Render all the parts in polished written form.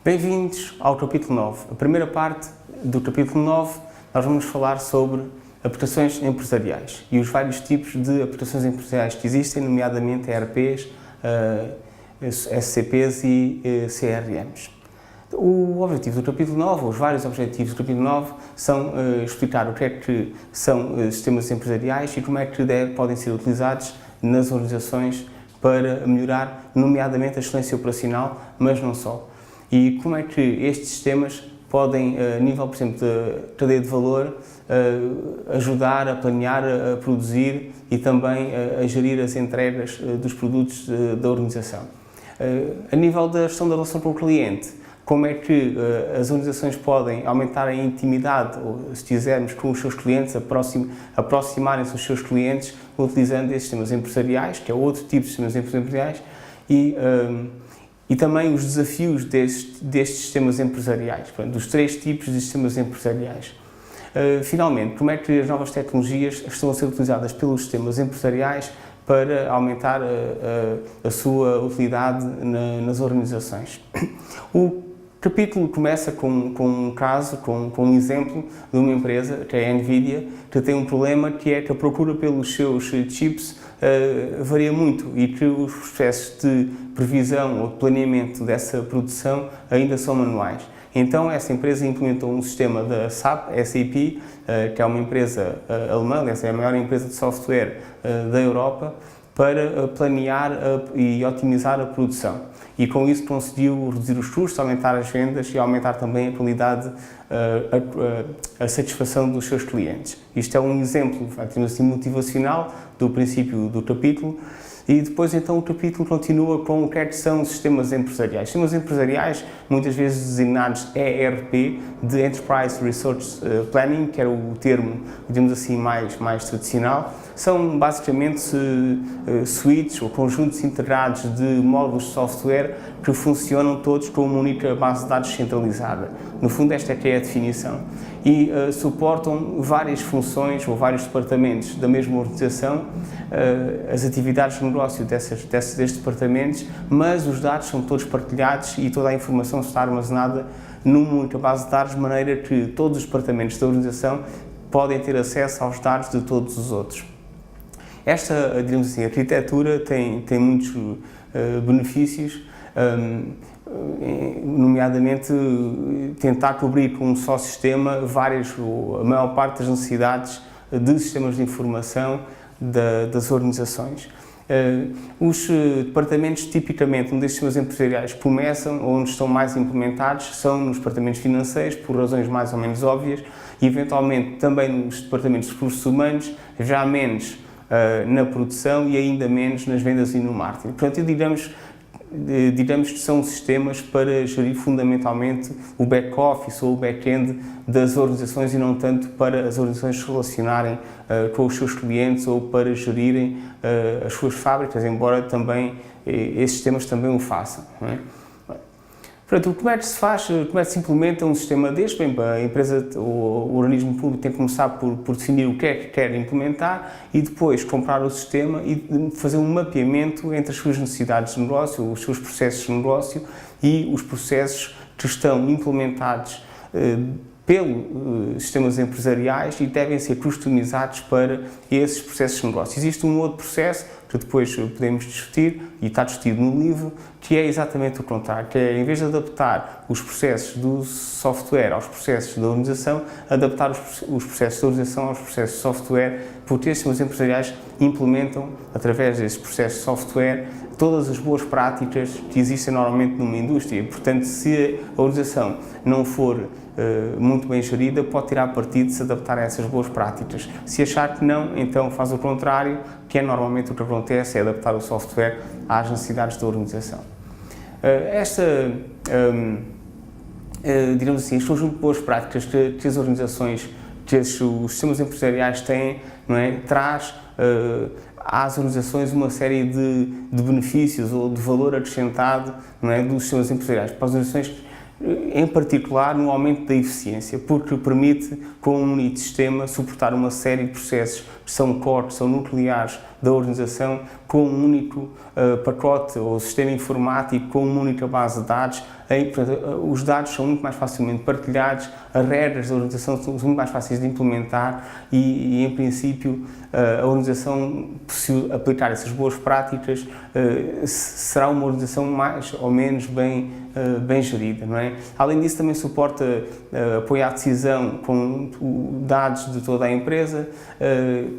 Bem-vindos ao capítulo 9. A primeira parte do capítulo 9, nós vamos falar sobre aplicações empresariais e os vários tipos de aplicações empresariais que existem, nomeadamente ERPs, SCPs e CRMs. O objetivo do capítulo 9, os vários objetivos do capítulo 9, são explicar o que é que são sistemas empresariais e como é que podem ser utilizados nas organizações para melhorar, nomeadamente, a excelência operacional, mas não só. E como é que estes sistemas podem, a nível, por exemplo, de cadeia de valor, ajudar a planear, a produzir e também a gerir as entregas dos produtos da organização. A nível da gestão da relação com o cliente, como é que as organizações podem aumentar a intimidade, ou se quisermos, com os seus clientes, aproximarem-se dos seus clientes utilizando esses sistemas empresariais, que é outro tipo de sistemas empresariais, e também os desafios destes sistemas empresariais, dos três tipos de sistemas empresariais. Finalmente, como é que as novas tecnologias estão a ser utilizadas pelos sistemas empresariais para aumentar a sua utilidade nas organizações. O capítulo começa com um caso, com um exemplo de uma empresa, que é a NVIDIA, que tem um problema que é que a procura pelos seus chips varia muito e que os processos de previsão ou de planeamento dessa produção ainda são manuais. Então, essa empresa implementou um sistema da SAP, que é uma empresa alemã, essa é a maior empresa de software da Europa, para planear e otimizar a produção. E com isso conseguiu reduzir os custos, aumentar as vendas e aumentar também a qualidade, a satisfação dos seus clientes. Isto é um exemplo, assim, motivacional do princípio do capítulo. E depois, então, o capítulo continua com o que é que são os sistemas empresariais. Sistemas empresariais, muitas vezes designados ERP, de Enterprise Resource Planning, que era o termo, digamos assim, mais tradicional. São, basicamente, suítes ou conjuntos integrados de módulos de software que funcionam todos com uma única base de dados centralizada. No fundo, esta é que é a definição. E suportam várias funções ou vários departamentos da mesma organização, as atividades de negócio destes departamentos, mas os dados são todos partilhados e toda a informação está armazenada numa única base de dados, de maneira que todos os departamentos da organização podem ter acesso aos dados de todos os outros. Esta, digamos assim, arquitetura tem muitos benefícios, nomeadamente tentar cobrir com um só sistema a maior parte das necessidades de sistemas de informação das organizações. Os departamentos, tipicamente, onde estes sistemas empresariais começam, ou onde estão mais implementados, são nos departamentos financeiros, por razões mais ou menos óbvias, e eventualmente também nos departamentos de recursos humanos, já menos na produção e ainda menos nas vendas e no marketing. Portanto, digamos que são sistemas para gerir fundamentalmente o back-office ou o back-end das organizações e não tanto para as organizações se relacionarem com os seus clientes ou para gerirem as suas fábricas, embora também esses sistemas também o façam. Não é? Portanto, como é que se faz, como é que se implementa um sistema deste? Bem, a empresa, o organismo público tem que começar por definir o que é que quer implementar e depois comprar o sistema e fazer um mapeamento entre as suas necessidades de negócio, os seus processos de negócio e os processos que estão implementados pelos sistemas empresariais e devem ser customizados para esses processos de negócio. Existe um outro processo que depois podemos discutir, e está discutido no livro, que é exatamente o contrário, que é, em vez de adaptar os processos do software aos processos da organização, adaptar os processos da organização aos processos de software, porque esses sistemas empresariais implementam, através desses processos de software, todas as boas práticas que existem normalmente numa indústria. Portanto, se a organização não for muito bem gerida, pode tirar partido de se adaptar a essas boas práticas. Se achar que não, então faz o contrário, que é normalmente o que acontece, é adaptar o software às necessidades da organização. Digamos assim, este conjunto de boas práticas que as organizações, que os sistemas empresariais têm, não é, traz às organizações uma série de benefícios ou de valor acrescentado, não é, dos sistemas empresariais. Para as organizações, em particular no aumento da eficiência, porque permite, com um único sistema, suportar uma série de processos que são core, que são nucleares da organização, com um único pacote ou sistema informático, com uma única base de dados, portanto, os dados são muito mais facilmente partilhados, as regras da organização são muito mais fáceis de implementar e em princípio, a organização, se aplicar essas boas práticas, será uma organização mais ou menos bem gerida, não é? Além disso, também suporta apoiar a decisão com dados de toda a empresa,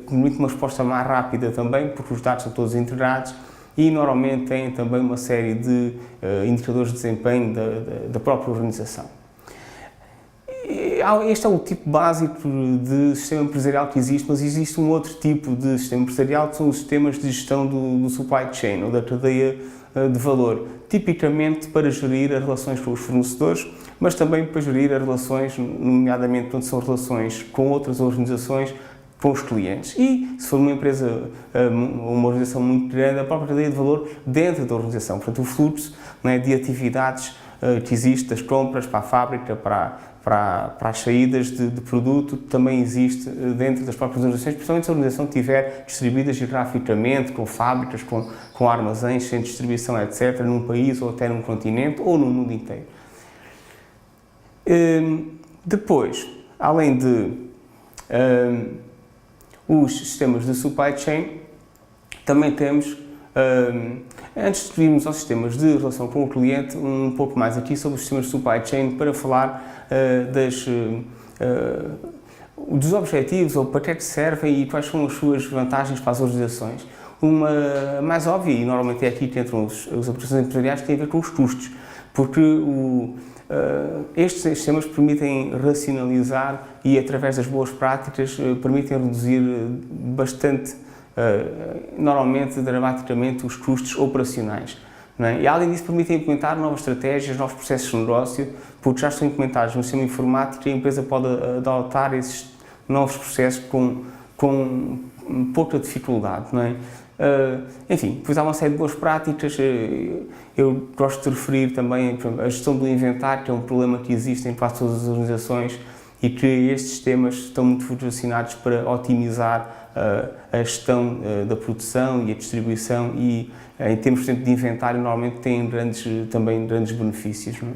permite uma resposta mais rápida também, porque os dados são todos integrados, e normalmente tem também uma série de indicadores de desempenho da própria organização. Este é o tipo básico de sistema empresarial que existe, mas existe um outro tipo de sistema empresarial, que são os sistemas de gestão do supply chain, ou da cadeia de valor, tipicamente para gerir as relações com os fornecedores, mas também para gerir as relações, nomeadamente quando são relações com outras organizações, com os clientes. E, se for uma empresa, uma organização muito grande, a própria cadeia de valor dentro da organização. Portanto, o fluxo, não é, de atividades que existe, das compras para a fábrica, para as saídas de produto, também existe dentro das próprias organizações, principalmente se a organização estiver distribuída geograficamente, com fábricas, com armazéns, sem distribuição, etc., num país ou até num continente ou no mundo inteiro. Depois, além de os sistemas de supply chain, também temos, antes de irmos aos sistemas de relação com o cliente, um pouco mais aqui sobre os sistemas de supply chain para falar dos objetivos ou para que é que servem e quais são as suas vantagens para as organizações. Uma mais óbvia, e normalmente é aqui que entram as aplicações empresariais, tem a ver com os custos, porque estes sistemas permitem racionalizar e, através das boas práticas, permitem reduzir bastante, normalmente, dramaticamente, os custos operacionais. Não é? E, além disso, permitem implementar novas estratégias, novos processos de negócio, porque já estão implementados no sistema informático e a empresa pode adotar esses novos processos com pouca dificuldade. Não é? Enfim, depois há uma série de boas práticas. Eu gosto de referir também, por exemplo, a gestão do inventário, que é um problema que existe em quase todas as organizações e que estes sistemas estão muito vocacionados para otimizar a gestão da produção e a distribuição e, em termos, por exemplo, de inventário, normalmente têm também grandes benefícios. Não é?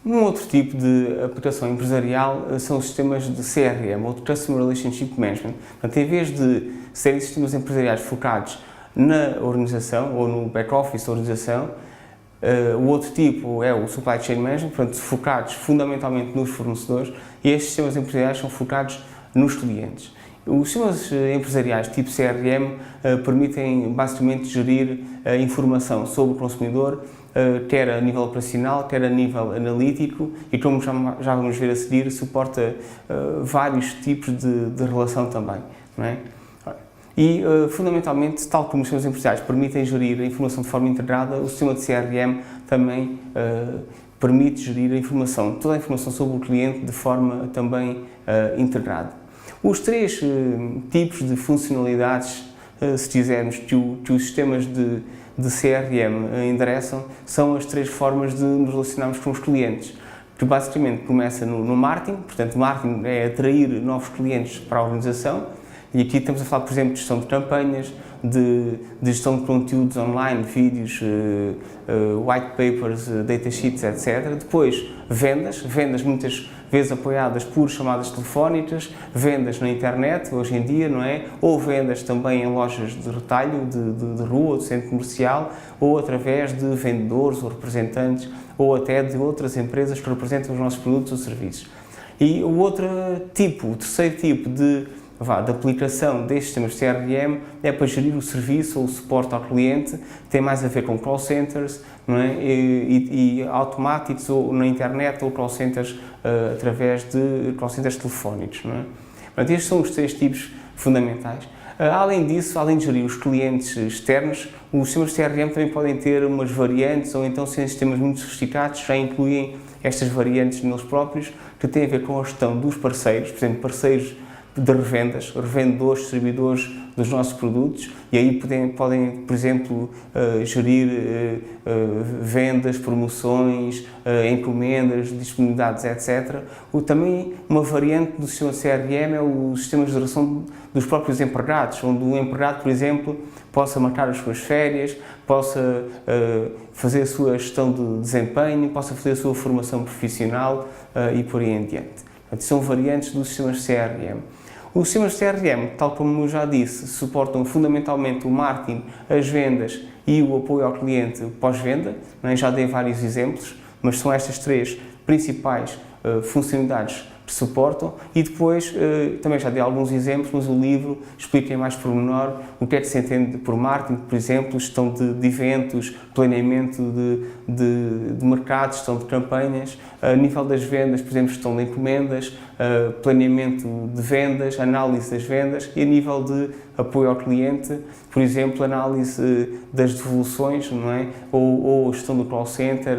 Um outro tipo de aplicação empresarial são os sistemas de CRM, ou de Customer Relationship Management. Portanto, em vez de serem sistemas empresariais focados na organização ou no back-office da organização, o outro tipo é o Supply Chain Management, portanto, focados fundamentalmente nos fornecedores, e estes sistemas empresariais são focados nos clientes. Os sistemas empresariais tipo CRM permitem basicamente gerir a informação sobre o consumidor, quer a nível operacional, quer a nível analítico, e, como já vamos ver a seguir, suporta vários tipos de relação também. Não é? E, fundamentalmente, tal como os sistemas empresariais permitem gerir a informação de forma integrada, o sistema de CRM também permite gerir a informação, toda a informação sobre o cliente de forma também integrada. Os três tipos de funcionalidades, se quisermos, que os sistemas de CRM endereçam, são as três formas de nos relacionarmos com os clientes, que basicamente começa no marketing. Portanto, marketing é atrair novos clientes para a organização, e aqui estamos a falar, por exemplo, de gestão de campanhas, de gestão de conteúdos online, vídeos, white papers, datasheets, etc. Depois, vendas muitas vezes apoiadas por chamadas telefónicas, vendas na internet, hoje em dia, não é? Ou vendas também em lojas de retalho, de rua, de centro comercial, ou através de vendedores ou representantes, ou até de outras empresas que representam os nossos produtos ou serviços. E o terceiro tipo de aplicação destes sistemas de CRM é para gerir o serviço ou o suporte ao cliente, tem mais a ver com call centers, não é? e automáticos ou na internet, ou call centers através de call centers telefónicos. Não é? Portanto, estes são os três tipos fundamentais. Além disso, além de gerir os clientes externos, os sistemas de CRM também podem ter umas variantes, ou então, serem sistemas muito sofisticados, já incluem estas variantes neles próprios, que têm a ver com a gestão dos parceiros, por exemplo, parceiros de revendas, revendedores, distribuidores dos nossos produtos, e aí podem, por exemplo, gerir vendas, promoções, encomendas, disponibilidades, etc. Também uma variante do sistema CRM é o sistema de geração dos próprios empregados, onde o empregado, por exemplo, possa marcar as suas férias, possa fazer a sua gestão de desempenho, possa fazer a sua formação profissional e por aí em diante. Portanto, são variantes dos sistemas de CRM. Os sistemas de CRM, tal como eu já disse, suportam fundamentalmente o marketing, as vendas e o apoio ao cliente pós-venda. Já dei vários exemplos, mas são estas três principais funcionalidades que suportam, e depois também já dei alguns exemplos, mas o livro explica em mais pormenor o que é que se entende por marketing, por exemplo, gestão de eventos, planeamento de mercados, gestão de campanhas, a nível das vendas, por exemplo, gestão de encomendas, planeamento de vendas, análise das vendas, e a nível de apoio ao cliente, por exemplo, análise das devoluções, não é? Ou gestão do call center,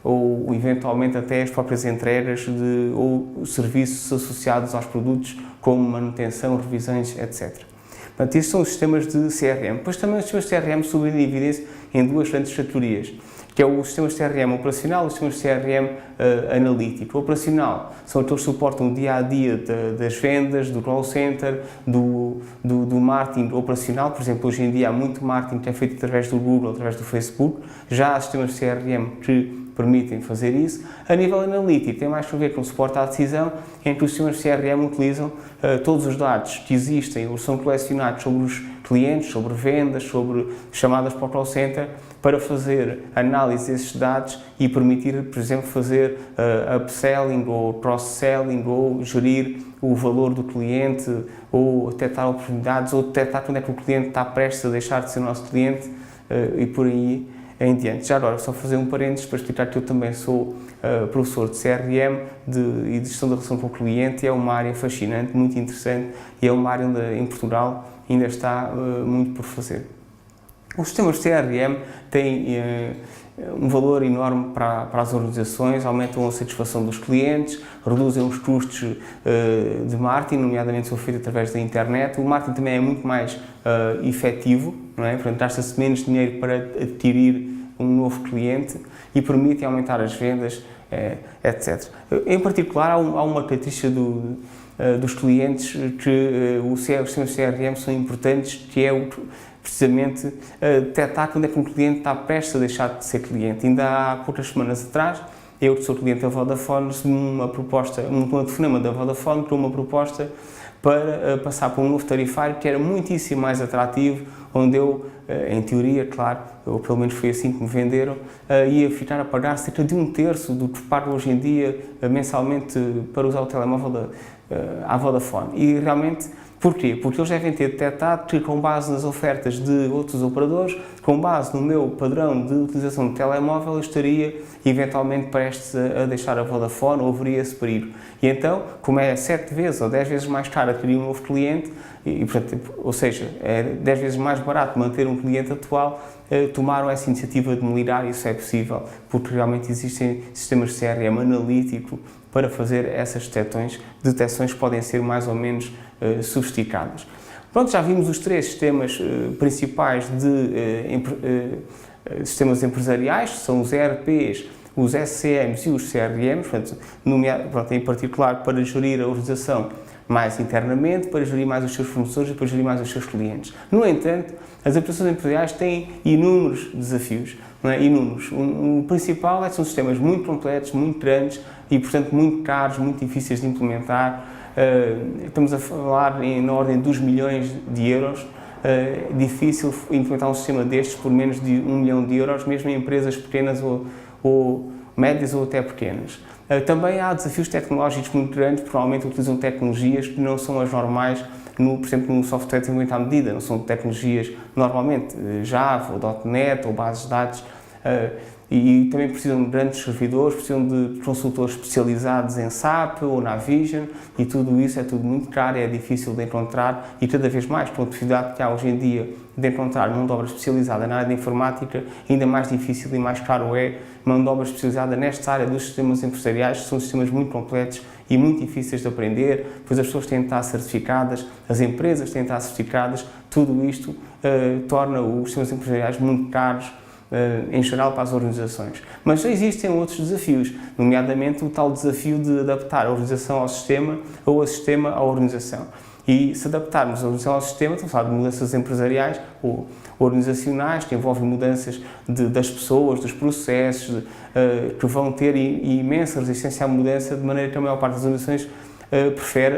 ou eventualmente até as próprias entregas ou serviços associados aos produtos, como manutenção, revisões, etc. Portanto, estes são os sistemas de CRM. Depois também os sistemas de CRM subdividem-se em duas grandes categorias, que é o sistema de CRM operacional e o sistema de CRM analítico. O operacional são aqueles que suportam o dia-a-dia das vendas, do call center, do marketing operacional. Por exemplo, hoje em dia há muito marketing que é feito através do Google, através do Facebook. Já há sistemas de CRM que permitem fazer isso. A nível analítico, tem mais a ver com o suporte à decisão, em que os sistemas de CRM utilizam todos os dados que existem ou são colecionados sobre os clientes, sobre vendas, sobre chamadas para o call center, para fazer análise desses dados e permitir, por exemplo, fazer upselling ou cross-selling, ou gerir o valor do cliente, ou detectar oportunidades, ou detectar quando é que o cliente está prestes a deixar de ser nosso cliente e por aí em diante. Já agora, só fazer um parênteses para explicar que eu também sou professor de CRM e de gestão da relação com o cliente, e é uma área fascinante, muito interessante, e é uma área onde em Portugal ainda está muito por fazer. Os sistemas de CRM têm um valor enorme para as organizações, aumentam a satisfação dos clientes, reduzem os custos de marketing, nomeadamente se for feito através da internet. O marketing também é muito mais efetivo, não é? Portanto, gasta-se menos dinheiro para adquirir um novo cliente e permite aumentar as vendas, etc. Em particular, há uma característica dos clientes que os sistemas de CRM são importantes, que é precisamente detectar quando é que um cliente está prestes a deixar de ser cliente. Ainda há poucas semanas atrás, eu que sou cliente da Vodafone, recebi uma proposta, um telefonema da Vodafone com uma proposta para passar para um novo tarifário que era muitíssimo mais atrativo, onde eu, em teoria, claro, ou pelo menos foi assim que me venderam, ia ficar a pagar cerca de 1/3 do que pago hoje em dia mensalmente para usar o telemóvel à Vodafone. E realmente, porquê? Porque eles devem ter detectado que, com base nas ofertas de outros operadores, com base no meu padrão de utilização de telemóvel, eu estaria eventualmente prestes a deixar a Vodafone ou haveria esse perigo. E então, como é 7 vezes ou 10 vezes mais caro adquirir um novo cliente, portanto, ou seja, é 10 vezes mais barato manter um cliente atual, tomaram essa iniciativa de me ligar, e isso é possível, porque realmente existem sistemas de CRM analítico para fazer essas detecções que podem ser mais ou menos sofisticadas. Pronto, já vimos os três sistemas principais de sistemas empresariais, são os ERPs, os SCMs e os CRMs, portanto, em particular para gerir a organização mais internamente, para gerir mais os seus fornecedores e para gerir mais os seus clientes. No entanto, as aplicações empresariais têm inúmeros desafios, não é? Inúmeros. O principal é que são sistemas muito complexos, muito grandes e, portanto, muito caros, muito difíceis de implementar. Estamos a falar na ordem dos milhões de euros. É difícil implementar um sistema destes por menos de 1 milhão de euros, mesmo em empresas pequenas ou médias ou até pequenas. Também há desafios tecnológicos muito grandes, porque provavelmente utilizam tecnologias que não são as normais, por exemplo, no software de desenvolvimento à medida, não são tecnologias normalmente Java ou .NET ou bases de dados, e também precisam de grandes servidores, precisam de consultores especializados em SAP ou Navision, e tudo isso é tudo muito caro, é difícil de encontrar, e cada vez mais, com a dificuldade que há hoje em dia de encontrar mão de obra especializada na área de informática, ainda mais difícil e mais caro é mão de obra especializada nesta área dos sistemas empresariais, que são sistemas muito complexos e muito difíceis de aprender, pois as pessoas têm de estar certificadas, as empresas têm de estar certificadas, tudo isto torna os sistemas empresariais muito caros, em geral, para as organizações. Mas existem outros desafios, nomeadamente o tal desafio de adaptar a organização ao sistema ou o sistema à organização. E se adaptarmos a organização ao sistema, estamos a falar de mudanças empresariais ou organizacionais, que envolvem mudanças das pessoas, dos processos, que vão ter imensa resistência à mudança, de maneira que a maior parte das organizações prefere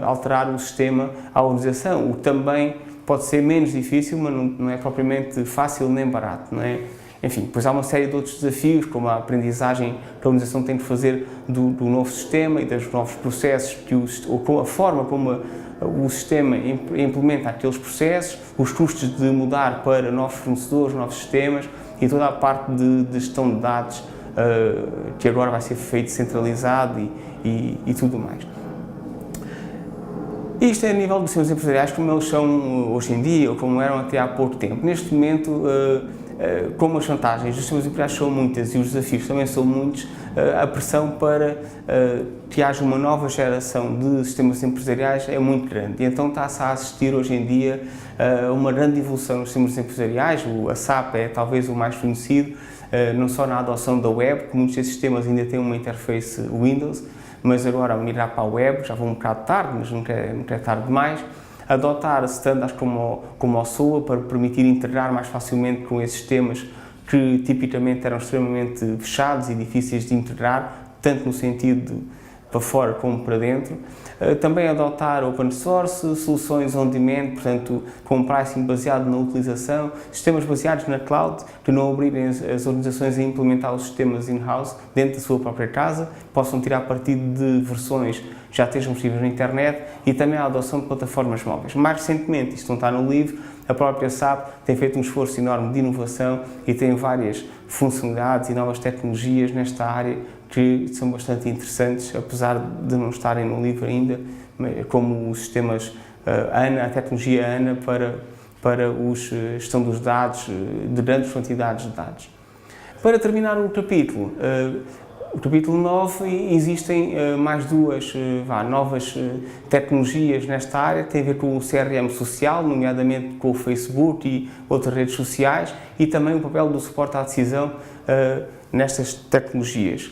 alterar o sistema à organização, o que também pode ser menos difícil, mas não é propriamente fácil nem barato, não é? Enfim, depois há uma série de outros desafios, como a aprendizagem que a organização tem de fazer do novo sistema e dos novos processos, ou com a forma como o sistema implementa aqueles processos, os custos de mudar para novos fornecedores, novos sistemas e toda a parte de gestão de dados que agora vai ser feito centralizado e tudo mais. Isto é a nível dos sistemas empresariais como eles são hoje em dia ou como eram até há pouco tempo. Neste momento, como as vantagens dos sistemas empresariais são muitas e os desafios também são muitos, a pressão para que haja uma nova geração de sistemas empresariais é muito grande. E então está-se a assistir hoje em dia a uma grande evolução dos sistemas empresariais. A SAP é talvez o mais conhecido, não só na adoção da web, que muitos desses sistemas ainda têm uma interface Windows, mas agora a migrar para a web, já vão um bocado tarde, mas nunca é tarde demais, adotar standards como o SOA para permitir integrar mais facilmente com esses sistemas que tipicamente eram extremamente fechados e difíceis de integrar, tanto no sentido de para fora como para dentro. Também adotar open source, soluções on demand, portanto com pricing baseado na utilização, sistemas baseados na cloud, que não obriguem as organizações a implementar os sistemas in-house dentro da sua própria casa, possam tirar partido de versões que já estejam disponíveis na internet e também a adoção de plataformas móveis. Mais recentemente, isto não está no livro, a própria SAP tem feito um esforço enorme de inovação e tem várias funcionalidades e novas tecnologias nesta área que são bastante interessantes, apesar de não estarem no livro ainda, como os sistemas ANA, a tecnologia ANA para a gestão dos dados, de grandes quantidades de dados. Para terminar o capítulo 9, existem mais duas novas tecnologias nesta área, que têm a ver com o CRM social, nomeadamente com o Facebook e outras redes sociais, e também o papel do suporte à decisão nestas tecnologias.